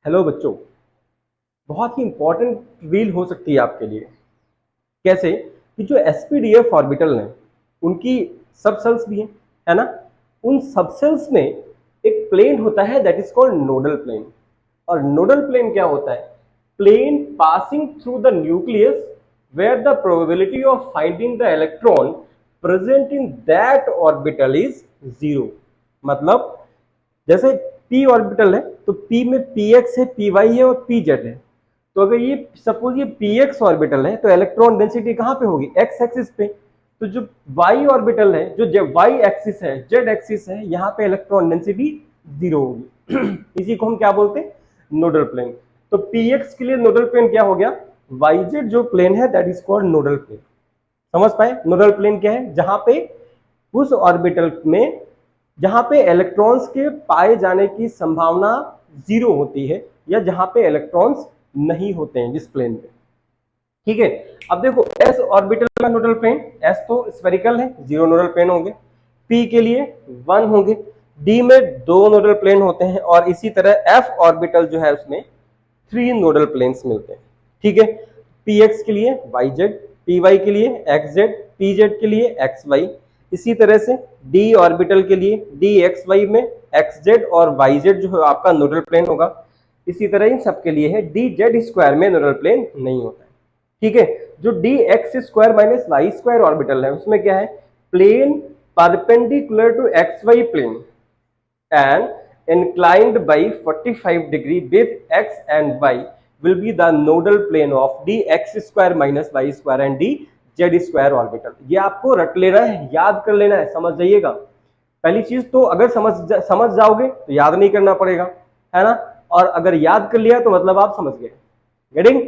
Hello बच्चों, बहुत ही important reel हो सकती है आपके लिए। कैसे कि जो एसपीडीएफ ऑर्बिटल हैं उनकी सब सेल्स भी हैं, है ना। उन सब सेल्स में एक प्लेन होता है that is called nodal plane. और नोडल प्लेन क्या होता है? Plane passing through the nucleus where the probability of finding the electron present in that orbital is zero. मतलब जैसे p ऑर्बिटल है तो p में px है, py है और pz है। तो अगर ये सपोज ये px ऑर्बिटल है तो इलेक्ट्रॉन डेंसिटी कहां पे होगी? x एक्सिस पे। तो जो y ऑर्बिटल है, जो y एक्सिस है, z एक्सिस है, यहाँ पे इलेक्ट्रॉन डेंसिटी जीरो होगी। इसी को हम क्या बोलते हैं? Nodal plane. तो px के लिए नोडल प्लेन क्या हो गया? yz जो प्लेन है that is called nodal plane. समझ पाए? नोडल प्लेन क्या है? जहां पे उस ऑर्बिटल में जहां पे इलेक्ट्रॉन्स के पाए जाने की संभावना जीरो होती है या जहां पे इलेक्ट्रॉन्स नहीं होते हैं जिस प्लेन पे। ठीक है। अब देखो एस ऑर्बिटल का नोडल प्लेन, एस तो स्फेरिकल है, जीरो नोडल प्लेन होंगे। पी के लिए 1 होंगे। डी में 2 नोडल प्लेन होते हैं और इसी तरह एफ ऑर्बिटल जो है उसमें 3 नोडल प्लेन्स मिलते हैं। ठीक है। पी एक्स के लिए वाई जेड, पी वाई के लिए एक्स जेड, पी जेड के लिए एक्स वाई। इसी तरह से डी ऑर्बिटल के लिए डी एक्स वाई में एक्स जेड और वाई जेड जो है आपका नोडल प्लेन होगा। इसी तरह इन सबके लिए है डी जेड स्क्वायर में नोडल प्लेन नहीं होता है। ठीक है। जो D X square minus Y square orbital है उसमें क्या है? Plane perpendicular to X Y plane and inclined by 45 degree with x and y will be the nodal plane of dx square minus y square and dz square orbital। ये आपको रट लेना है, याद कर लेना है, समझ जाइएगा। पहली चीज तो अगर समझ जाओगे तो याद नहीं करना पड़ेगा, है ना। और अगर याद कर लिया तो मतलब आप समझ गए। गेटिंग?